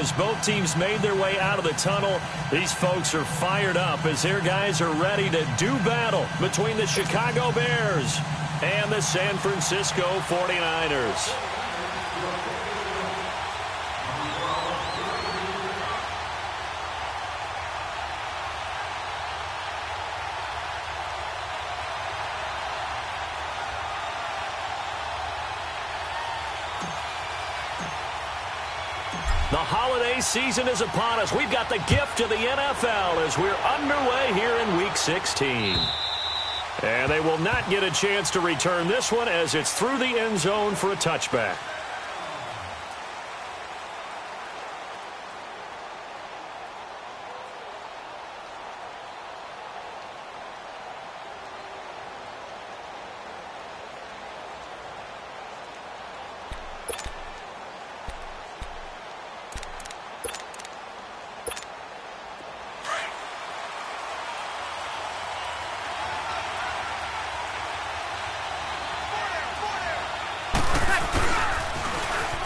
as both teams made their way out of the tunnel. These folks are fired up as their guys are ready to do battle between the Chicago Bears and the San Francisco 49ers. The holiday season is upon us. We've got the gift of the NFL as we're underway here in Week 16. And they will not get a chance to return this one as it's through the end zone for a touchback.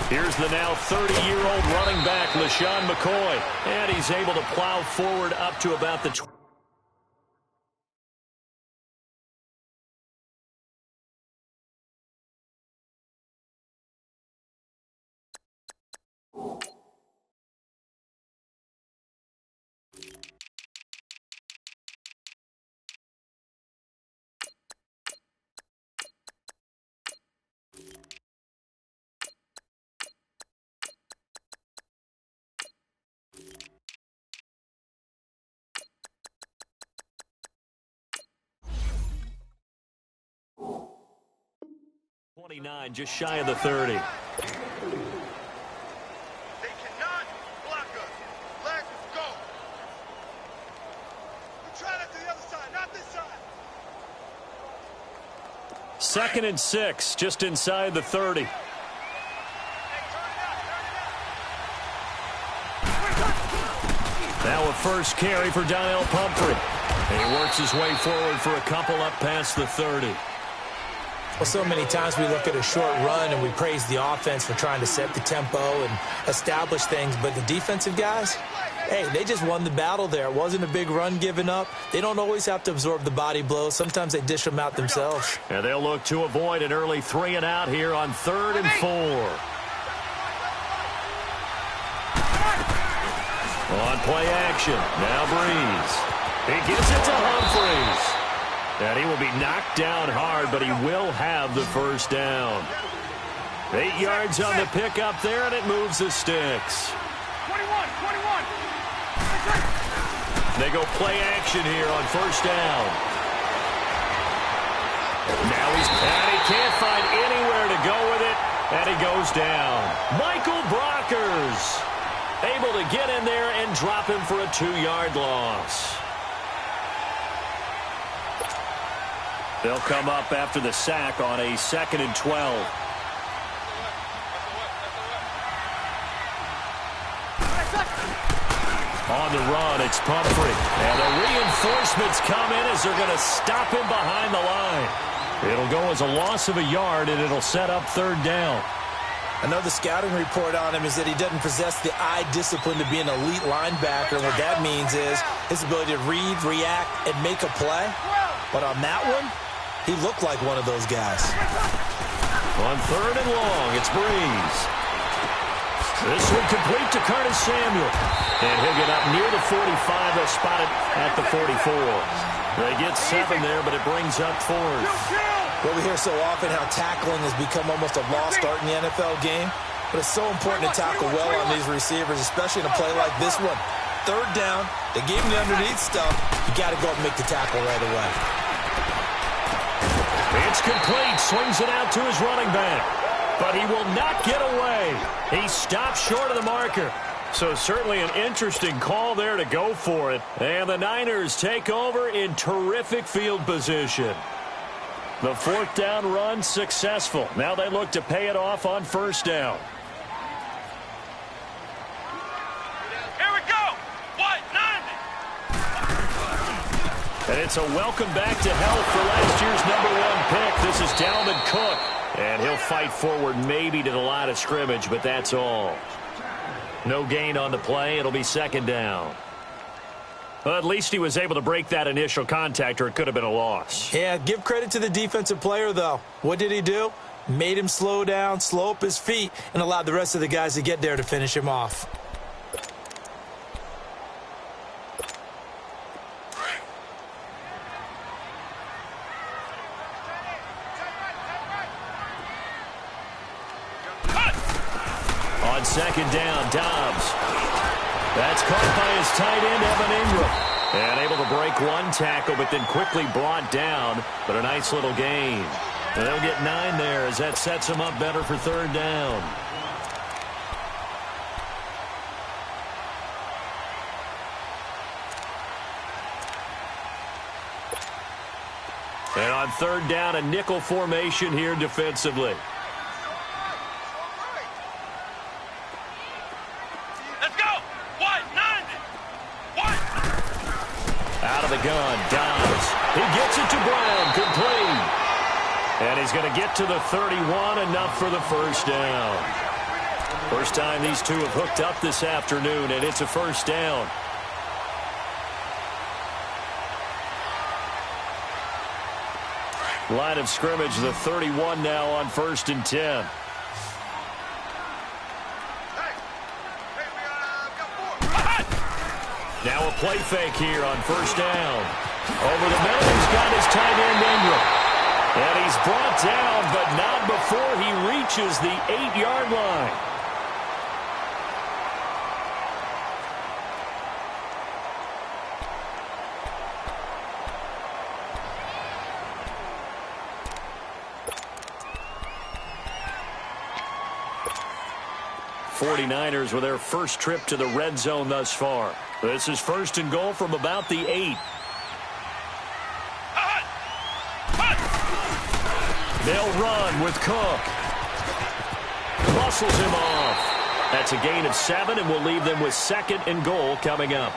Here's the now 30-year-old running back, LaShawn McCoy. And he's able to plow forward up to about the 20. Just shy of the 30. They cannot block us. Let's go. We try that to the other side, not this side. 2nd and 6, just inside the 30. Now a first carry for Donnell Pumphrey. And he works his way forward for a couple up past the 30. Well, so many times we look at a short run and we praise the offense for trying to set the tempo and establish things, but the defensive guys, hey, they just won the battle there. It wasn't a big run given up. They don't always have to absorb the body blows. Sometimes they dish them out themselves. And they'll look to avoid an early 3 and out here on 3rd and 4. On play action, now Breeze. He gives it to Humphries. And he will be knocked down hard, but he will have the first down. 8 yards on the pickup there, and it moves the sticks. 21. They go play action here on first down. Now and he can't find anywhere to go with it, and he goes down. Michael Brockers able to get in there and drop him for a 2-yard loss. They'll come up after the sack on a 2nd and 12. On the run, it's Pumphrey. And the reinforcements come in as they're going to stop him behind the line. It'll go as a loss of a yard, and it'll set up 3rd down. I know the scouting report on him is that he doesn't possess the eye discipline to be an elite linebacker. And what that means is his ability to read, react, and make a play. But on that one, he looked like one of those guys. On 3rd and long, it's Breeze. This one complete to Curtis Samuel. And he'll get up near the 45. They'll spot it at the 44. They get 7 there, but it brings up 4th. Well, we hear so often how tackling has become almost a lost art in the NFL game. But it's so important to tackle well on these receivers, especially in a play like this one. 3rd down, they gave him the underneath stuff. You got to go up and make the tackle right away. It's complete. Swings it out to his running back. But he will not get away. He stops short of the marker. So certainly an interesting call there to go for it. And the Niners take over in terrific field position. The 4th down run successful. Now they look to pay it off on 1st down. Here we go. What? 90. And it's a welcome back to health for last year's #1 pick. This is Dalvin Cook. And he'll fight forward maybe to the line of scrimmage, but that's all. No gain on the play. It'll be second down. Well, at least he was able to break that initial contact, or it could have been a loss. Yeah, give credit to the defensive player, though. What did he do? Made him slow down, slow up his feet, and allowed the rest of the guys to get there to finish him off. On second down, Dobbs. That's caught by his tight end, Evan Ingram. And able to break one tackle, but then quickly brought down. But a nice little gain. And they'll get 9 there as that sets them up better for third down. And on third down, a nickel formation here defensively. Out of the gun, Dobbs. He gets it to Brown, complete. And he's going to get to the 31, enough for the first down. First time these two have hooked up this afternoon, and it's a first down. Line of scrimmage, the 31 now on 1st and 10. Now a play fake here on first down. Over the middle, he's got his tight end Ingram. And he's brought down, but not before he reaches the 8-yard line. '49ers with their first trip to the red zone thus far. This is 1st and goal from about the 8. They'll run with Cook. Muscles him off. That's a gain of 7, and will leave them with 2nd and goal coming up.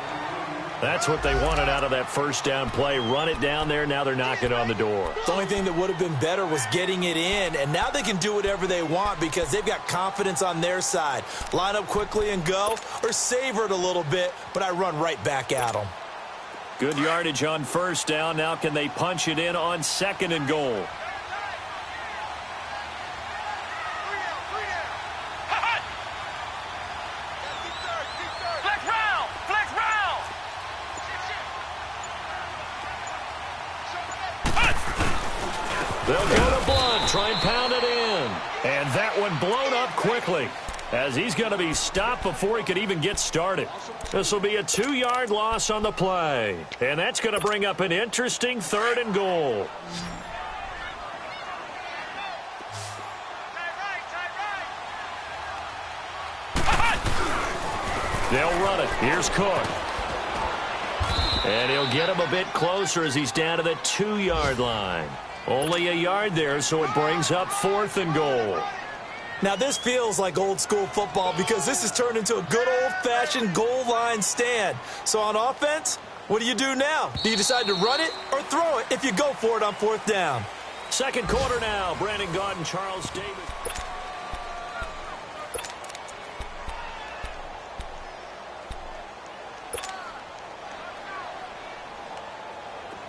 That's what they wanted out of that first down play. Run it down there. Now they're knocking on the door. The only thing that would have been better was getting it in, and now they can do whatever they want because they've got confidence on their side. Line up quickly and go, or savor it a little bit, but I run right back at them. Good yardage on first down. Now can they punch it in on 2nd and goal? They'll go to Blunt, try and pound it in. And that one blown up quickly as he's going to be stopped before he could even get started. This will be a 2-yard loss on the play. And that's going to bring up an interesting 3rd and goal. They'll run it. Here's Cook. And he'll get him a bit closer as he's down to the 2-yard line. Only a yard there, so it brings up 4th and goal. Now, this feels like old-school football because this has turned into a good old-fashioned goal line stand. So on offense, what do you do now? Do you decide to run it or throw it if you go for it on 4th down? Second quarter now. Brandon Gaudin, Charles Davis.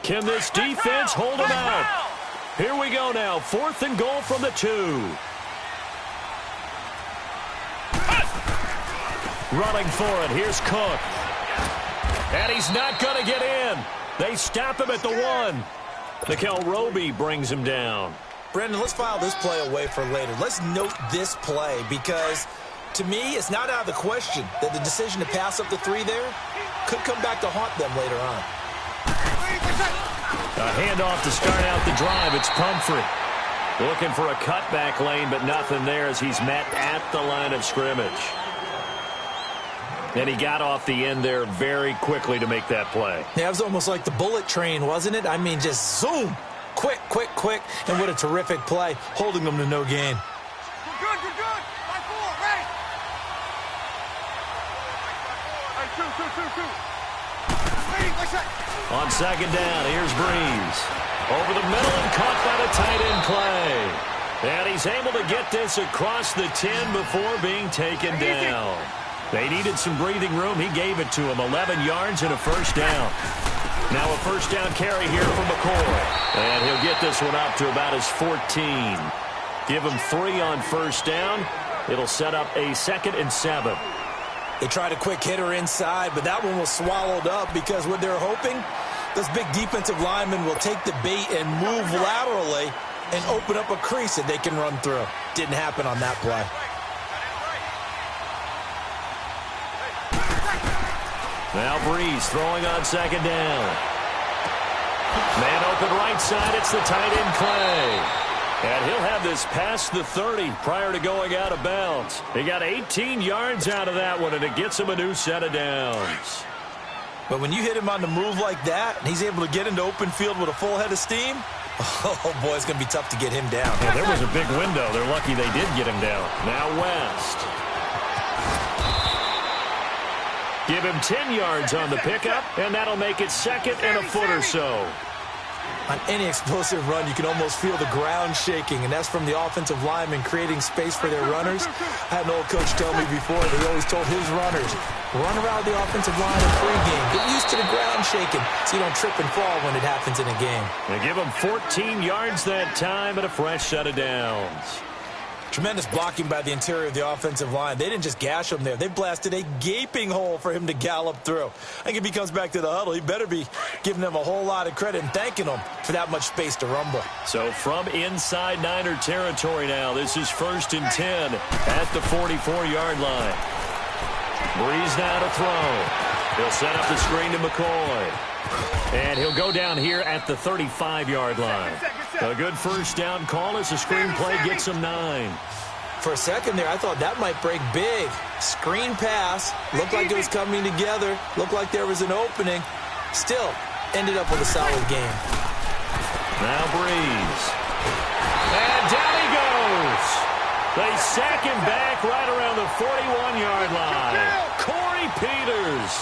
Can this defense hold him out? Here we go now. 4th and goal from the 2. Running for it. Here's Cook. And he's not going to get in. They stop him at the 1. Nickel Roby brings him down. Brandon, let's file this play away for later. Let's note this play because, to me, it's not out of the question that the decision to pass up the 3 there could come back to haunt them later on. A handoff to start out the drive. It's Pumphrey. Looking for a cutback lane, but nothing there as he's met at the line of scrimmage. And he got off the end there very quickly to make that play. Yeah, it was almost like the bullet train, wasn't it? I mean, just zoom. Quick, quick, quick. And what a terrific play, holding them to no gain. You're good. 5-4, right. Two. On second down, here's Breeze. Over the middle and caught by the tight end play. And he's able to get this across the 10 before being taken down. They needed some breathing room. He gave it to them. 11 yards and a first down. Now a first down carry here for McCoy. And he'll get this one up to about his 14. Give him 3 on first down. It'll set up a 2nd and 7. They tried a quick hitter inside, but that one was swallowed up because what they're hoping, those big defensive linemen will take the bait and move laterally and open up a crease that they can run through. Didn't happen on that play. Now Breeze throwing on 2nd down. Man open right side. It's the tight end play. And he'll have this past the 30 prior to going out of bounds. He got 18 yards out of that one, and it gets him a new set of downs. But when you hit him on the move like that, and he's able to get into open field with a full head of steam, oh, boy, it's going to be tough to get him down. Yeah, there was a big window. They're lucky they did get him down. Now West. Give him 10 yards on the pickup, and that'll make it 2nd and a foot or so. On any explosive run, you can almost feel the ground shaking, and that's from the offensive linemen creating space for their runners. I had an old coach tell me before that he always told his runners, run around the offensive line in pregame. Get used to the ground shaking so you don't trip and fall when it happens in a game. They give him 14 yards that time and a fresh set of downs. Tremendous blocking by the interior of the offensive line. They didn't just gash him there. They blasted a gaping hole for him to gallop through. I think if he comes back to the huddle, he better be giving them a whole lot of credit and thanking them for that much space to rumble. So from inside Niner territory now, this is 1st and 10 at the 44-yard line. Breeze now to throw. He'll set up the screen to McCoy. And he'll go down here at the 35-yard line. A good first down call as the screen play gets him 9. For a second there, I thought that might break big. Screen pass. Looked like it was coming together. Looked like there was an opening. Still, ended up with a solid game. Now Breeze. And down he goes. They sack him back right around the 41-yard line. Corey Peters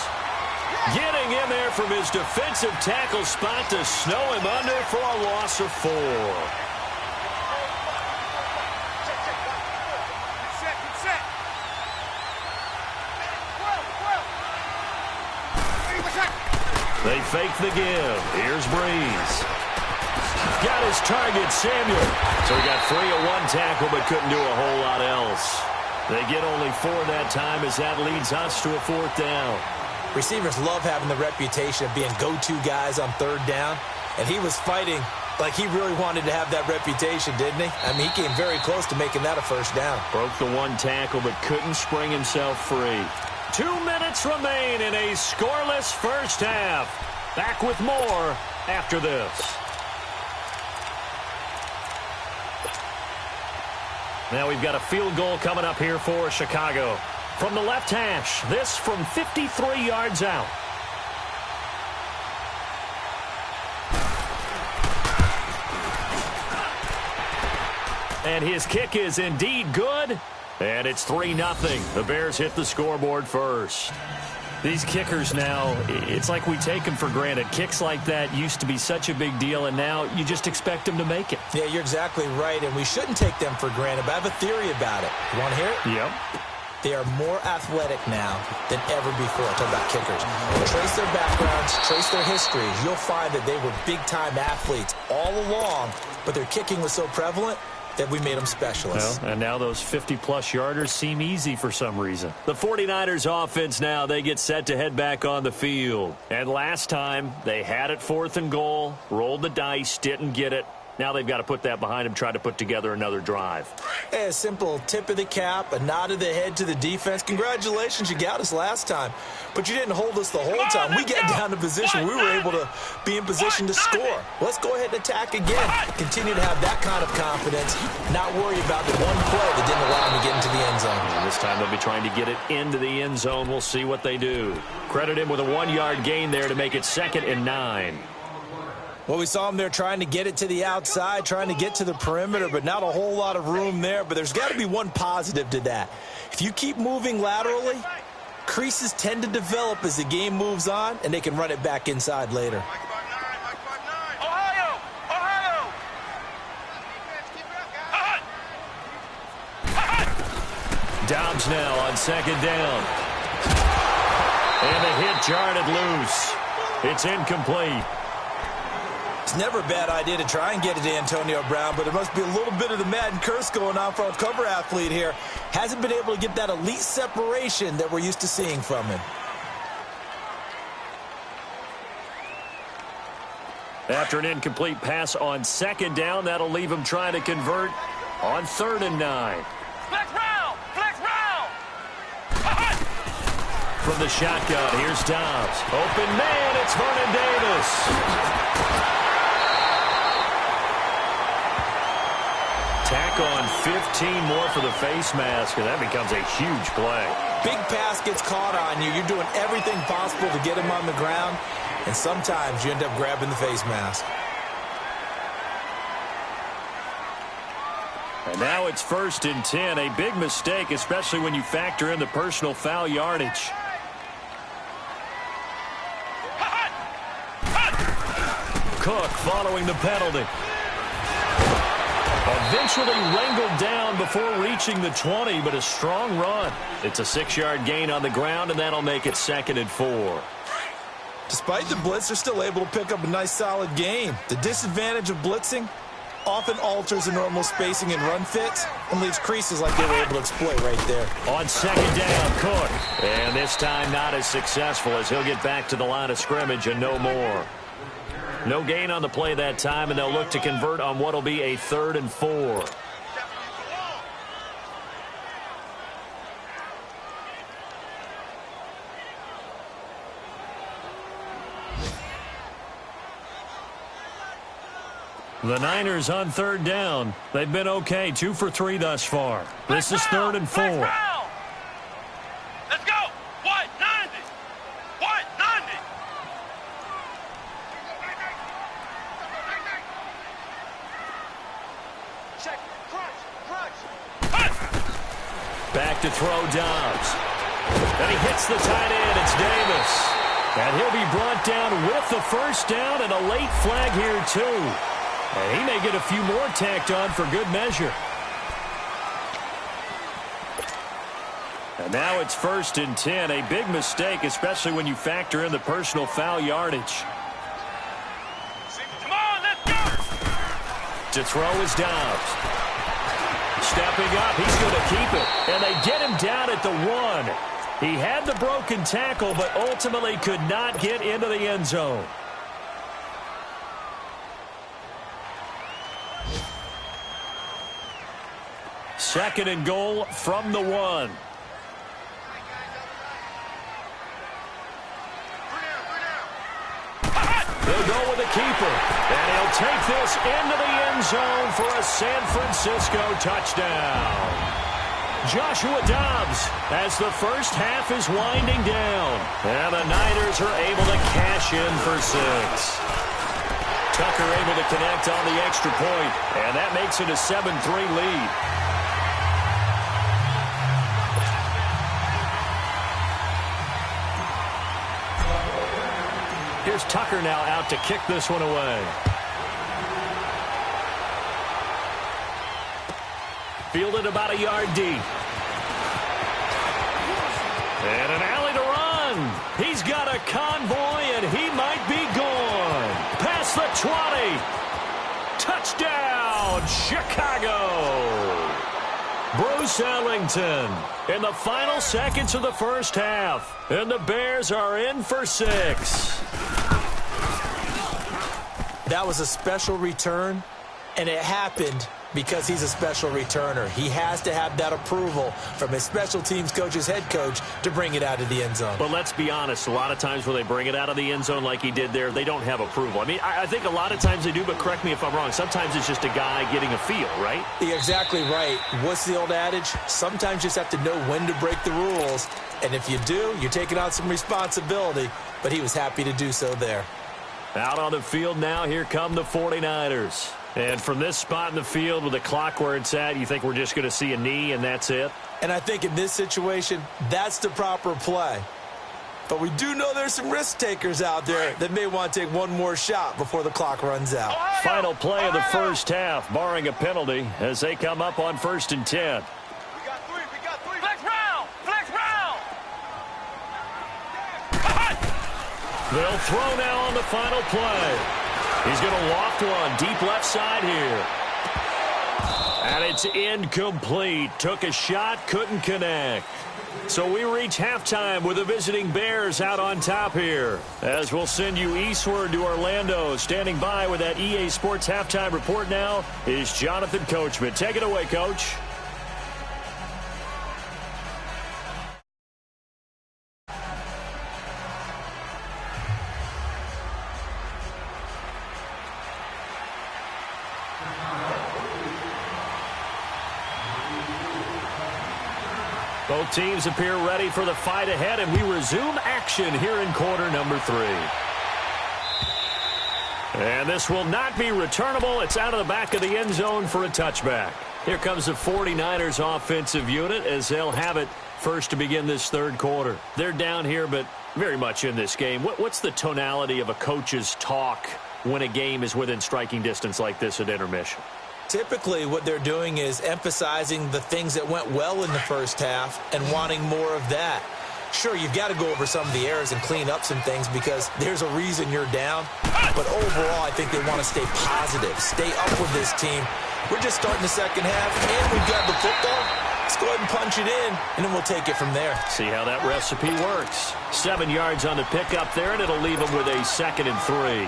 getting in there from his defensive tackle spot to snow him under for a loss of 4. They fake the give. Here's Breeze. Got his target, Samuel. So he got 3 of 1 tackle, but couldn't do a whole lot else. They get only 4 that time as that leads us to a 4th down. Receivers love having the reputation of being go-to guys on 3rd down, and he was fighting like he really wanted to have that reputation, didn't he? I mean, he came very close to making that a first down. Broke the 1 tackle, but couldn't spring himself free. 2 minutes remain in a scoreless first half. Back with more after this. Now we've got a field goal coming up here for Chicago. From the left hash, this from 53 yards out. And his kick is indeed good. And it's 3-0. The Bears hit the scoreboard first. These kickers now, it's like we take them for granted. Kicks like that used to be such a big deal, and now you just expect them to make it. Yeah, you're exactly right, and we shouldn't take them for granted, but I have a theory about it. You want to hear it? Yep. They are more athletic now than ever before. Talk about kickers. Trace their backgrounds, trace their histories. You'll find that they were big-time athletes all along, but their kicking was so prevalent that we made them specialists. Well, and now those 50-plus yarders seem easy for some reason. The 49ers offense now, they get set to head back on the field. And last time, they had it 4th and goal, rolled the dice, didn't get it. Now they've got to put that behind them, try to put together another drive. Hey, a simple tip of the cap, a nod of the head to the defense. Congratulations, you got us last time. But you didn't hold us the whole time. We got down to position. We were able to be in position to score. Let's go ahead and attack again. Continue to have that kind of confidence. Not worry about the one play that didn't allow them to get into the end zone. And this time they'll be trying to get it into the end zone. We'll see what they do. Credit him with a 1-yard gain there to make it 2nd and 9. Well, we saw him there trying to get it to the outside, trying to get to the perimeter, but not a whole lot of room there. But there's got to be one positive to that. If you keep moving laterally, creases tend to develop as the game moves on, and they can run it back inside later. Dobbs now on 2nd down. And the hit jarred it loose. It's incomplete. It's never a bad idea to try and get it to Antonio Brown, but it must be a little bit of the Madden curse going on for our cover athlete here. Hasn't been able to get that elite separation that we're used to seeing from him. After an incomplete pass on second down, that'll leave him trying to convert on 3rd and 9. Flex round! Flex round! From the shotgun, here's Dobbs. Open man, it's Vernon Davis. Tack on 15 more for the face mask, and that becomes a huge play. Big pass gets caught on you. You're doing everything possible to get him on the ground, and sometimes you end up grabbing the face mask. And now it's 1st and 10, a big mistake, especially when you factor in the personal foul yardage. Cook following the penalty. Eventually wrangled down before reaching the 20, but a strong run. It's a 6-yard gain on the ground, and that'll make it 2nd and 4. Despite the blitz, they're still able to pick up a nice, solid gain. The disadvantage of blitzing often alters the normal spacing and run fits and leaves creases like they were able to exploit right there. On 2nd down, Cook. And this time not as successful as he'll get back to the line of scrimmage and no more. No gain on the play that time, and they'll look to convert on what will be a 3rd and 4. The Niners on 3rd down. They've been okay, 2 for 3 thus far. This is 3rd and 4. Let's go! 190! 190! Check, crunch! Back to throw Dobbs. And he hits the tight end. It's Davis. And he'll be brought down with the 1st down and a late flag here, too. And he may get a few more tacked on for good measure. And now it's 1st and 10. A big mistake, especially when you factor in the personal foul yardage. Come on, let's go! To throw is Dobbs. Stepping up, he's going to keep it. And they get him down at the 1. He had the broken tackle, but ultimately could not get into the end zone. Second and goal from the 1. He'll go with the keeper. And he'll take this into the end zone for a San Francisco touchdown. Joshua Dobbs as the first half is winding down. And the Niners are able to cash in for 6. Tucker able to connect on the extra point. And that makes it a 7-3 lead. Here's Tucker now out to kick this one away. Fielded about a yard deep. And an alley to run. He's got a convoy, and he might be gone. Past the 20. Touchdown, Chicago. Bruce Ellington in the final seconds of the first half. And the Bears are in for 6. That was a special return, and it happened because he's a special returner. He has to have that approval from his special teams coach's head coach to bring it out of the end zone. But let's be honest, a lot of times when they bring it out of the end zone like he did there, they don't have approval. I mean, I think a lot of times they do, but correct me if I'm wrong. Sometimes it's just a guy getting a feel, right? You're exactly right. What's the old adage? Sometimes you just have to know when to break the rules, and if you do, you're taking on some responsibility, but he was happy to do so there. Out on the field now, here come the 49ers. And from this spot in the field with the clock where it's at, you think we're just going to see a knee and that's it? And I think in this situation, that's the proper play. But we do know there's some risk takers out there that may want to take one more shot before the clock runs out. Final play of the first half, barring a penalty, as they come up on 1st and 10. We got three. Flex round! Flex round! They'll throw now on the final play. He's going to loft one deep left side here. And it's incomplete. Took a shot, couldn't connect. So we reach halftime with the visiting Bears out on top here. As we'll send you eastward to Orlando. Standing by with that EA Sports halftime report now is Jonathan Coachman. Take it away, Coach. Both teams appear ready for the fight ahead, and we resume action here in quarter number 3. And this will not be returnable. It's out of the back of the end zone for a touchback. Here comes the 49ers offensive unit as they'll have it first to begin this third quarter. They're down here, but very much in this game. What's the tonality of a coach's talk when a game is within striking distance like this at intermission? Typically, what they're doing is emphasizing the things that went well in the first half and wanting more of that. Sure, you've got to go over some of the errors and clean up some things because there's a reason you're down. But overall, I think they want to stay positive, stay up with this team. We're just starting the second half, and we've got the football. Let's go ahead and punch it in, and then we'll take it from there. See how that recipe works. 7 yards on the pickup there, and it'll leave them with a 2nd and 3.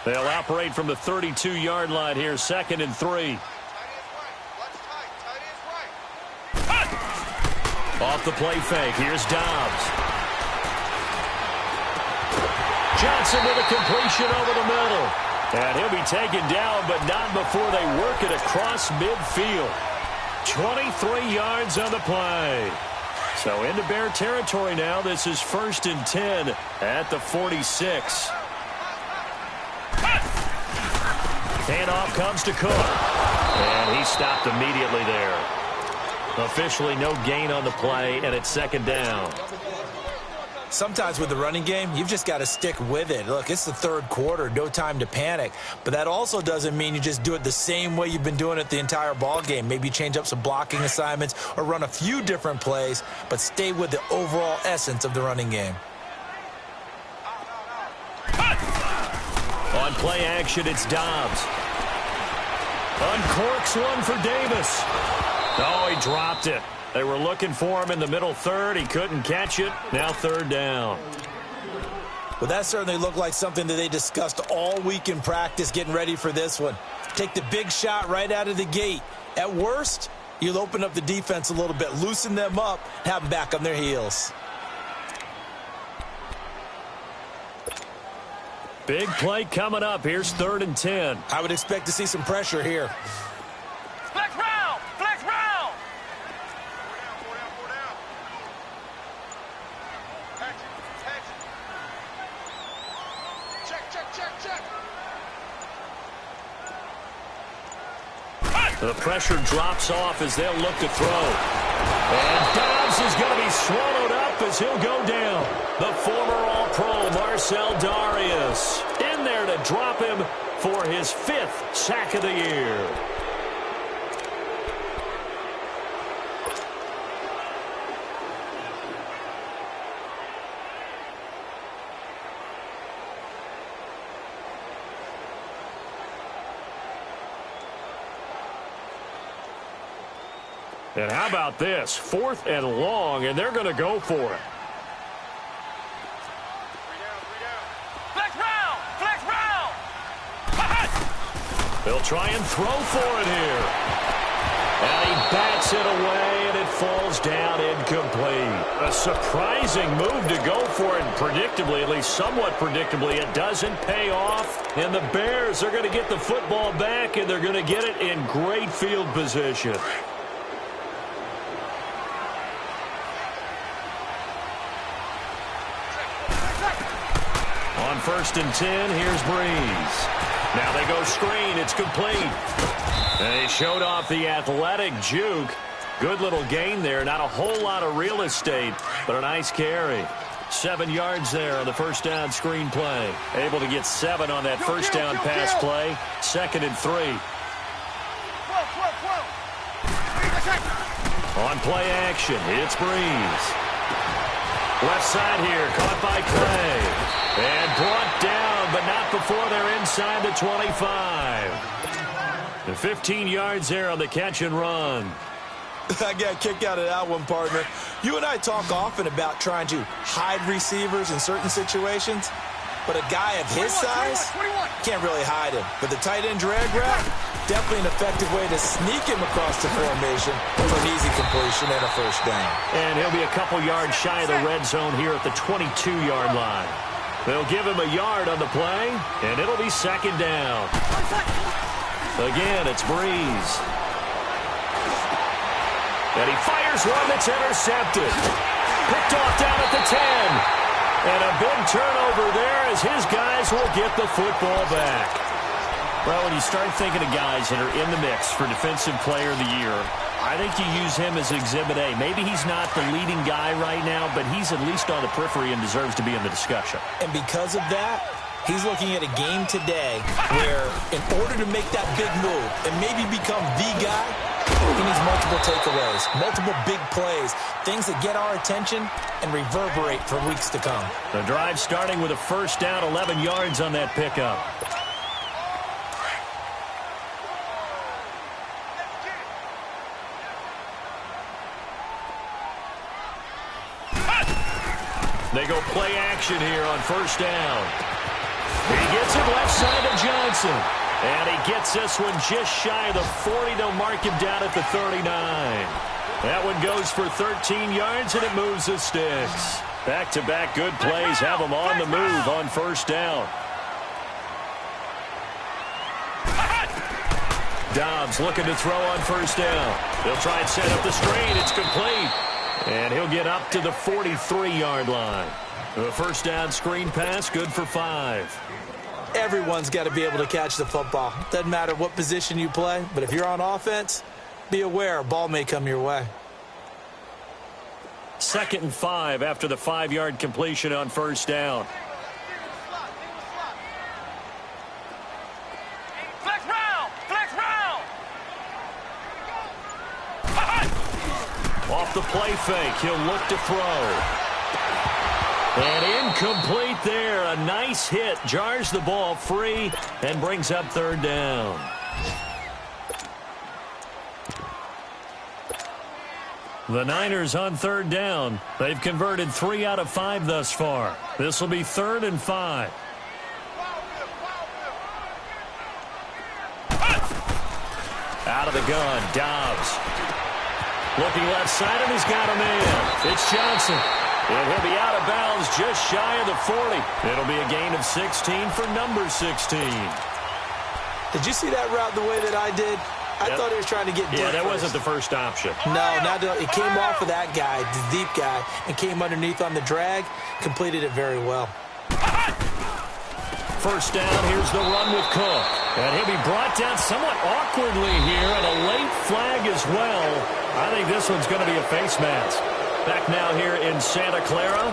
They'll operate from the 32-yard line here, 2nd and 3. Off the play fake, here's Dobbs. Johnson with a completion over the middle. And he'll be taken down, but not before they work it across midfield. 23 yards on the play. So into Bear territory now. This is 1st and 10 at the 46. Handoff comes to Cook. And he stopped immediately there. Officially no gain on the play, and it's 2nd down. Sometimes with the running game, you've just got to stick with it. Look, it's the third quarter, no time to panic. But that also doesn't mean you just do it the same way you've been doing it the entire ball game. Maybe change up some blocking assignments or run a few different plays, but stay with the overall essence of the running game. On play action, it's Dobbs. Uncorks one for Davis. Oh, he dropped it. They were looking for him in the middle third. He couldn't catch it. Now 3rd down. Well, that certainly looked like something that they discussed all week in practice getting ready for this one. Take the big shot right out of the gate. At worst, you'll open up the defense a little bit, loosen them up, and have them back on their heels. Big play coming up. Here's 3rd and 10. I would expect to see some pressure here. Flex round! Flex round! 4 down. Catch it. Check. The pressure drops off as they'll look to throw. And Dobbs is going to be swallowed up as he'll go down. The former All-Pro Marcel Darius in there to drop him for his 5th sack of the year. And how about this? 4th and long, and they're going to go for it. 3 down. Flex round! They'll try and throw for it here. And he bats it away, and it falls down incomplete. A surprising move to go for it, and predictably, at least somewhat predictably, it doesn't pay off. And the Bears are going to get the football back, and they're going to get it in great field position. On 1st and 10, here's Breeze. Now they go screen. It's complete. And he showed off the athletic juke. Good little gain there. Not a whole lot of real estate, but a nice carry. 7 yards there on the first down screen play. Able to get 7 on that first down pass play. 2nd and 3. On play action, it's Breeze. Left side here, caught by Clay. And brought down, but not before they're inside the 25. And 15 yards there on the catch and run. I got a kick out of that one, partner. You and I talk often about trying to hide receivers in certain situations, but a guy of his size can't really hide him. But the tight end drag route, definitely an effective way to sneak him across the formation for an easy completion and a first down. And he'll be a couple yards shy of the red zone here at the 22-yard line. They'll give him a yard on the play, and it'll be 2nd down. Again, it's Breeze. And he fires one that's intercepted. Picked off down at the 10. And a big turnover there as his guys will get the football back. Well, when you start thinking of guys that are in the mix for Defensive Player of the Year, I think you use him as Exhibit A. Maybe he's not the leading guy right now, but he's at least on the periphery and deserves to be in the discussion. And because of that, he's looking at a game today where in order to make that big move and maybe become the guy, he needs multiple takeaways, multiple big plays, things that get our attention and reverberate for weeks to come. The drive starting with a first down, 11 yards on that pickup. They go play action here on first down. He gets it left side to Johnson. And he gets this one just shy of the 40. They'll mark him down at the 39. That one goes for 13 yards, and it moves the sticks. Back-to-back good plays have them on the move on first down. Dobbs looking to throw on first down. They'll try and set up the screen. It's complete. And he'll get up to the 43-yard line. The first down screen pass, good for 5. Everyone's got to be able to catch the football. Doesn't matter what position you play, but if you're on offense, be aware a ball may come your way. 2nd and 5 after the 5-yard completion on first down. Flex round! Flex round! Off the play fake, he'll look to throw. And incomplete there. A nice hit. Jars the ball free and brings up 3rd down. The Niners on 3rd down. They've converted 3 out of 5 thus far. This will be 3rd and 5. Out of the gun, Dobbs. Looking left side, and he's got a man. It's Johnson. And he'll be out of bounds just shy of the 40. It'll be a gain of 16 for number 16. Did you see that route the way that I did? I thought he was trying to get deep. Yeah, that first. wasn't the first option. No, it came off of that guy, the deep guy, and came underneath on the drag. Completed it very well. First down, here's the run with Cook. And he'll be brought down somewhat awkwardly here, and a late flag as well. I think this one's going to be a face mask. Back now here in Santa Clara.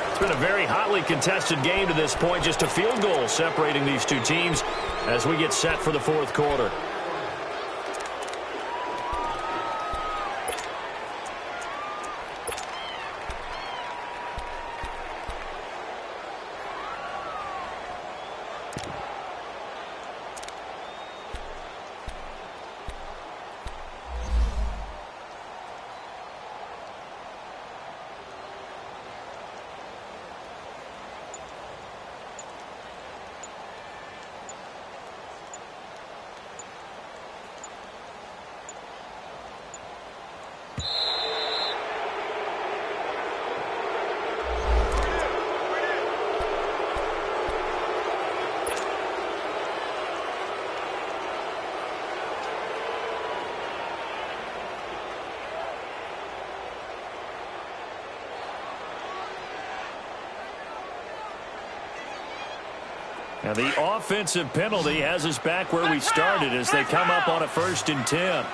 It's been a very hotly contested game to this point. Just a field goal separating these two teams as we get set for the 4th quarter. Now the offensive penalty has us back where we started as they come up on a 1st and 10.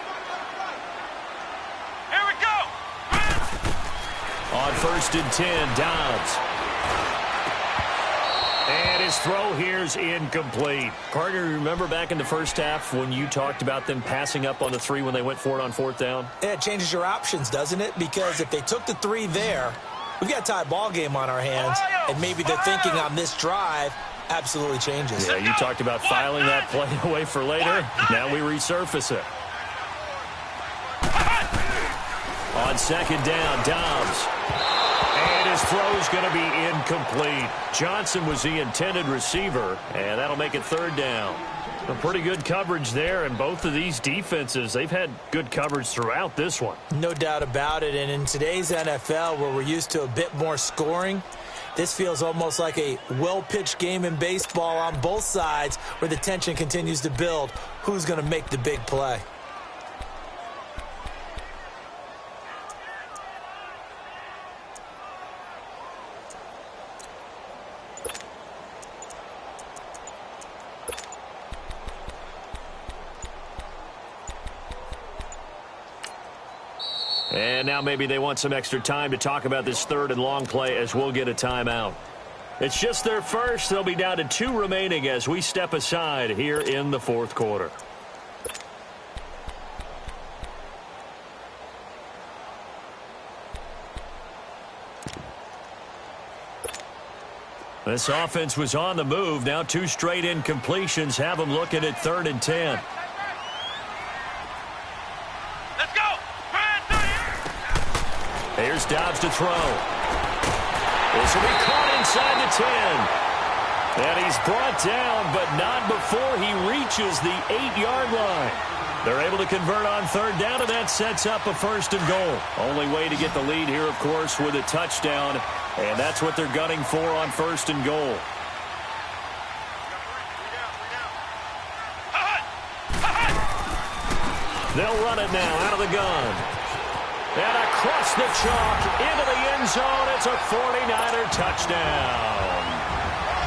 on 1st and 10, Dobbs. And his throw here's incomplete. Partner, remember back in the first half when you talked about them passing up on the 3 when they went for it on 4th down? Yeah, it changes your options, doesn't it? Because if they took the 3 there, we've got a tie ball game on our hands, and maybe they're thinking on this drive absolutely changes. Yeah, you talked about filing that play away for later. Now we resurface it. On 2nd down, Dobbs. And his throw's going to be incomplete. Johnson was the intended receiver, and that'll make it 3rd down. A pretty good coverage there, and both of these defenses, they've had good coverage throughout this one. No doubt about it, and in today's NFL, where we're used to a bit more scoring, this feels almost like a well-pitched game in baseball on both sides where the tension continues to build. Who's going to make the big play? And now maybe they want some extra time to talk about this 3rd and long play as we'll get a timeout. It's just their first. They'll be down to 2 remaining as we step aside here in the 4th quarter. This offense was on the move. Now 2 straight incompletions have them looking at 3rd and 10. Here's Dobbs to throw. This will be caught inside the 10. And he's brought down, but not before he reaches the 8-yard line. They're able to convert on 3rd down, and that sets up a 1st and goal. Only way to get the lead here, of course, with a touchdown. And that's what they're gunning for on 1st and goal. They'll run it now out of the gun. And across the chalk, into the end zone, it's a 49er touchdown.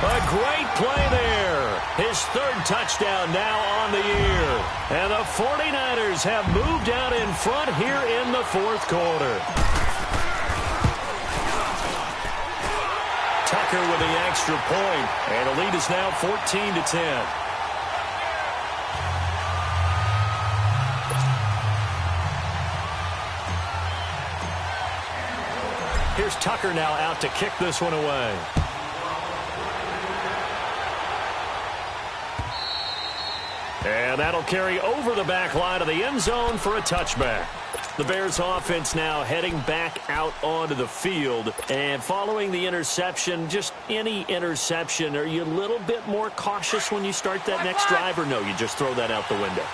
A great play there. His 3rd touchdown now on the year. And the 49ers have moved out in front here in the 4th quarter. Tucker with the extra point, and the lead is now 14-10. Here's Tucker now out to kick this one away. And that'll carry over the back line of the end zone for a touchback. The Bears offense now heading back out onto the field. And following the interception, just any interception, are you a little bit more cautious when you start that next drive, or no, you just throw that out the window?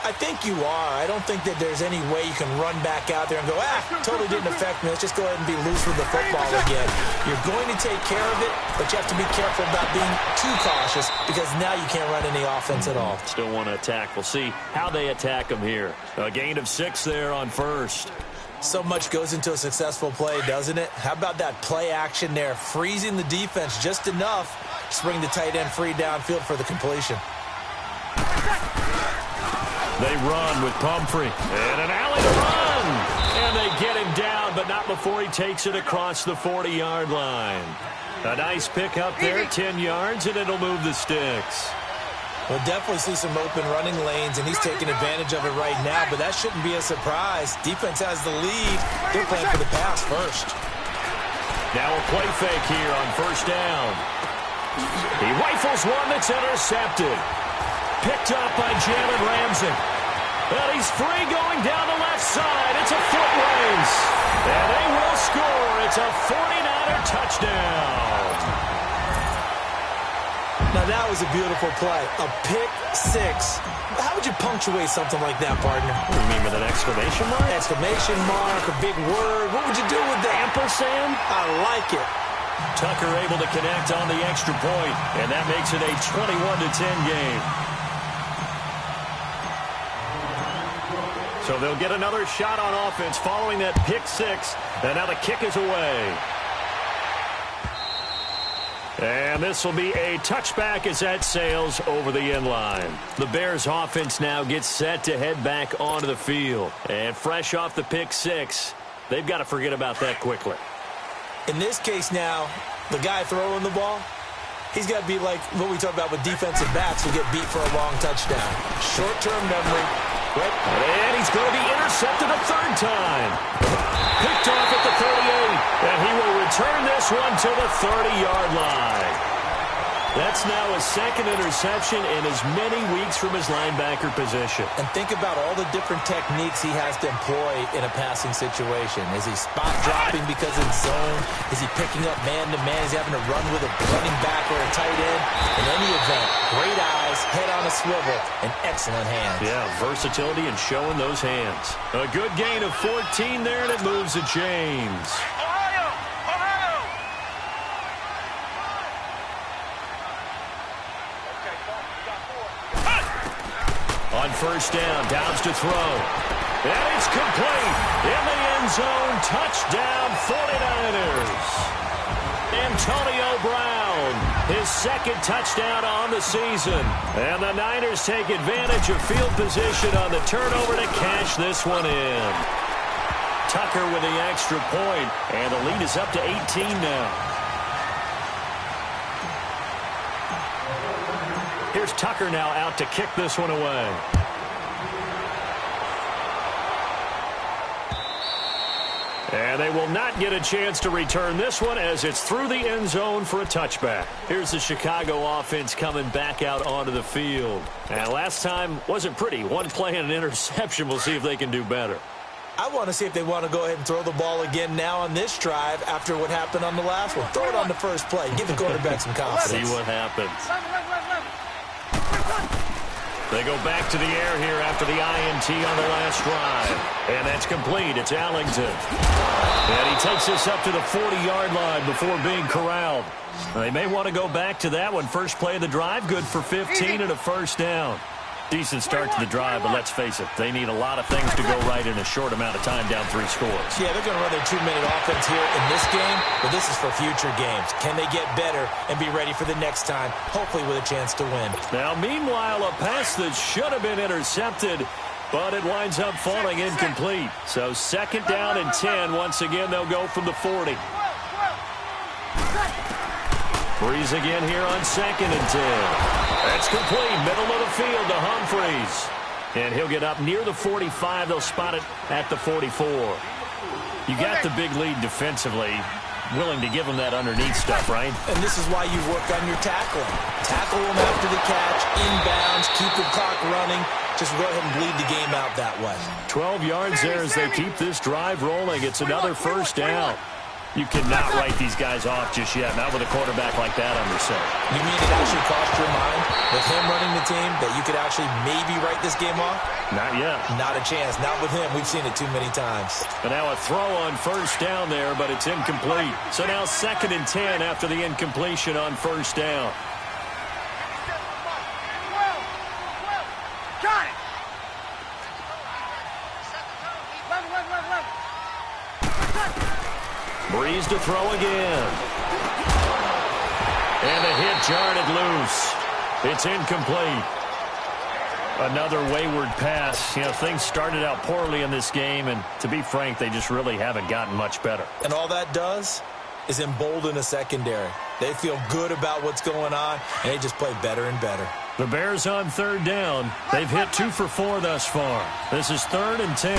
I think you are. I don't think that there's any way you can run back out there and go, totally didn't affect me. Let's just go ahead and be loose with the football again. You're going to take care of it, but you have to be careful about being too cautious because now you can't run any offense at all. Still want to attack. We'll see how they attack them here. A gain of 6 there on 1st. So much goes into a successful play, doesn't it? How about that play action there, freezing the defense just enough to bring the tight end free downfield for the completion. They run with Pumphrey. And an alley to run. And they get him down, but not before he takes it across the 40-yard line. A nice pickup there, 10 yards, and it'll move the sticks. We'll definitely see some open running lanes, and he's taking advantage of it right now, but that shouldn't be a surprise. Defense has the lead. They're playing for the pass first. Now a play fake here on 1st down. He rifles one that's intercepted. Picked up by Jalen Ramsey. And he's free going down the left side. It's a foot race. And they will score. It's a 49er touchdown. Now that was a beautiful play. A pick 6. How would you punctuate something like that, partner? What do you mean, with an exclamation mark? Exclamation mark, a big word. What would you do with that? Ampersand? I like it. Tucker able to connect on the extra point, and that makes it a 21-10 game. So they'll get another shot on offense following that pick 6, and now the kick is away. And this will be a touchback as that sails over the end line. The Bears offense now gets set to head back onto the field. And fresh off the pick 6, they've got to forget about that quickly. In this case now, the guy throwing the ball, he's got to be like what we talk about with defensive backs who get beat for a long touchdown. Short-term memory. And he's going to be intercepted a third time. Picked off at the 38, and he will return this one to the 30-yard line. That's now his second interception in as many weeks from his linebacker position. And think about all the different techniques he has to employ in a passing situation. Is he spot dropping because it's zone? Is he picking up man-to-man? Is he having to run with a running back or a tight end? In any event, great eyes, head on a swivel, and excellent hands. Yeah, versatility and showing those hands. A good gain of 14 there, and it moves to James. On first down, Downs to throw. And it's complete. In the end zone, touchdown 49ers. Antonio Brown, his second touchdown on the season. And the Niners take advantage of field position on the turnover to cash this one in. Tucker with the extra point, and the lead is up to 18 now. Here's Tucker now out to kick this one away. And they will not get a chance to return this one as it's through the end zone for a touchback. Here's the Chicago offense coming back out onto the field. And last time wasn't pretty. One play and an interception. We'll see if they can do better. I want to see if they want to go ahead and throw the ball again now on this drive after what happened on the last one. Throw it on the first play. Give the quarterback some confidence. See what happens. They go back to the air here after the INT on the last drive. And that's complete. It's Allington. And he takes this up to the 40-yard line before being corralled. They may want to go back to that one. First play of the drive, good for 15 and a first down. Decent start to the drive, but let's face it, they need a lot of things to go right in a short amount of time, down 3 scores. Yeah, they're going to run their 2-minute offense here in this game, but this is for future games. Can they get better and be ready for the next time, hopefully with a chance to win? Now, meanwhile, a pass that should have been intercepted, but it winds up falling incomplete. So second down and 10. Once again, they'll go from the 40. Breeze again here on second and 10. That's complete. Middle of the field to Humphreys. And he'll get up near the 45. They'll spot it at the 44. You got the big lead defensively. Willing to give them that underneath stuff, right? And this is why you work on your tackling. Tackle them after the catch, inbounds, keep the clock running. Just go ahead and bleed the game out that way. 12 yards there as they keep this drive rolling. It's another first down. You cannot write these guys off just yet, not with a quarterback like that under center. You mean it actually crossed your mind with him running the team that you could actually maybe write this game off? Not yet. Not a chance. Not with him. We've seen it too many times. And now a throw on first down there, but it's incomplete. So now second and 10 after the incompletion on first down. Got it. Breeze to throw again. And the hit jarred it loose. It's incomplete. Another wayward pass. You know, things started out poorly in this game, and to be frank, they just really haven't gotten much better. And all that does is embolden a secondary. They feel good about what's going on, and they just play better and better. The Bears on third down. They've hit 2 for 4 thus far. This is third and 10.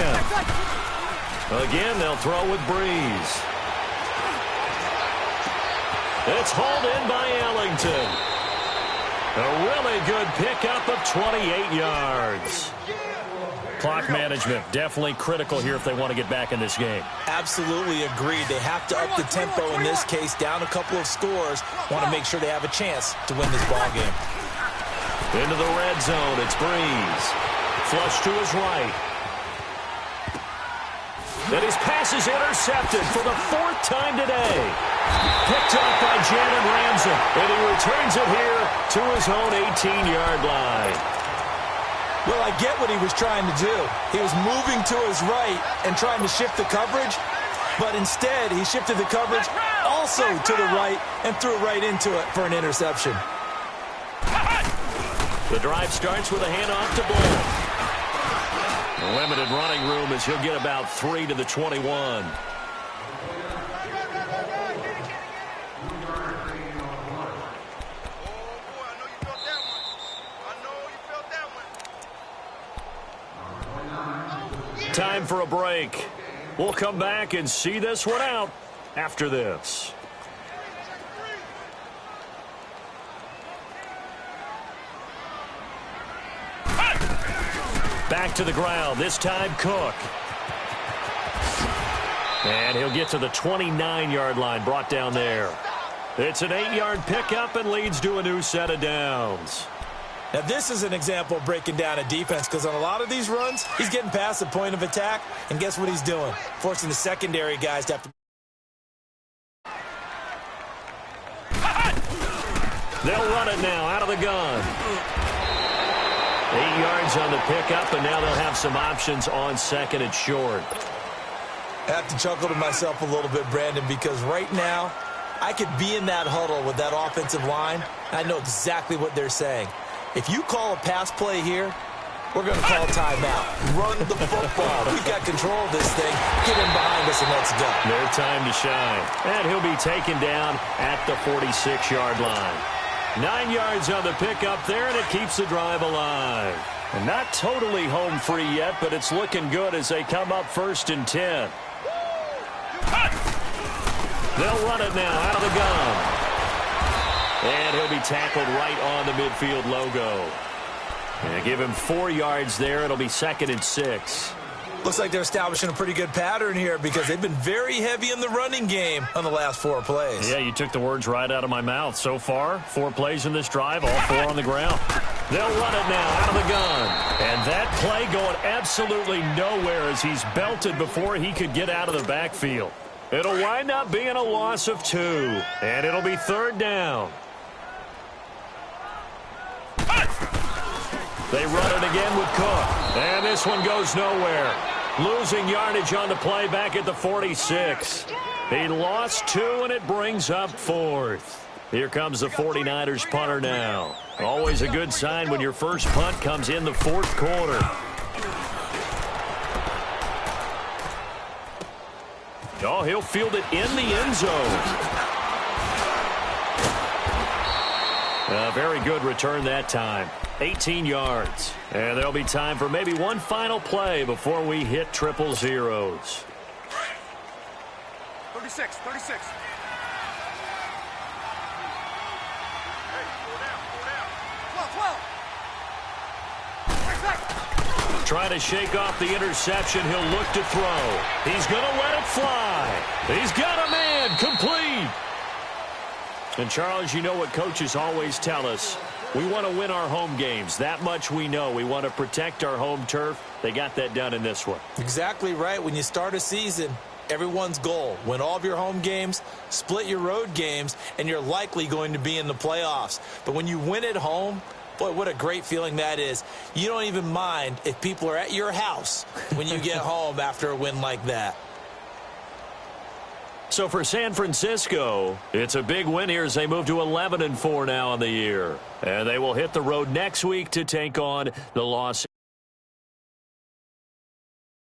Again, they'll throw with Breeze. It's hauled in by Ellington. A really good pickup of 28 yards. Clock management definitely critical here if they want to get back in this game. Absolutely agreed. They have to up the tempo in this case, down a couple of scores. Want to make sure they have a chance to win this ball game. Into the red zone, it's Breeze. Flush to his right. And his pass is intercepted for the 4th time today. Picked up by Jalen Ramsey, and he returns it here to his own 18-yard line. Well, I get what he was trying to do. He was moving to his right and trying to shift the coverage, but instead he shifted the coverage also to the right and threw it right into it for an interception. The drive starts with a handoff to Bull. Limited running room as he'll get about 3 to the 21. Time for a break. We'll come back and see this one out after this. Back to the ground, this time Cook. And he'll get to the 29-yard line, brought down there. It's an 8-yard pickup and leads to a new set of downs. Now, this is an example of breaking down a defense because on a lot of these runs, he's getting past the point of attack, and guess what he's doing? Forcing the secondary guys to have to... They'll run it now out of the gun. 8 yards on the pickup, and now they'll have some options on second and short. I have to chuckle to myself a little bit, Brandon, because right now, I could be in that huddle with that offensive line. I know exactly what they're saying. If you call a pass play here, we're going to call timeout. Run the football. We've got control of this thing. Get in behind us and let's go. Their time to shine. And he'll be taken down at the 46-yard line. 9 yards on the pickup there, and it keeps the drive alive. And not totally home free yet, but it's looking good as they come up 1st and 10. They'll run it now out of the gun. And he'll be tackled right on the midfield logo. And give him 4 yards there. It'll be 2nd and 6. Looks like they're establishing a pretty good pattern here because they've been very heavy in the running game on the last 4 plays. Yeah, you took the words right out of my mouth. So far, 4 plays in this drive, all 4 on the ground. They'll run it now out of the gun. And that play going absolutely nowhere as he's belted before he could get out of the backfield. It'll wind up being a loss of 2. And it'll be 3rd down. They run it again with Cook. And this one goes nowhere. Losing yardage on the play back at the 46. He lost 2, and it brings up 4th. Here comes the 49ers punter now. Always a good sign when your first punt comes in the 4th quarter. Oh, he'll field it in the end zone. A very good return that time. 18 yards. And there'll be time for maybe one final play before we hit triple zeros. 36. Hey, 4 down. Trying to shake off the interception. He'll look to throw. He's going to let it fly. He's got a man. Complete. And, Charles, you know what coaches always tell us. We want to win our home games. That much we know. We want to protect our home turf. They got that done in this one. Exactly right. When you start a season, everyone's goal, win all of your home games, split your road games, and you're likely going to be in the playoffs. But when you win at home, boy, what a great feeling that is. You don't even mind if people are at your house when you get home after a win like that. So for San Francisco, it's a big win here as they move to 11-4 now on the year. And they will hit the road next week to take on the Los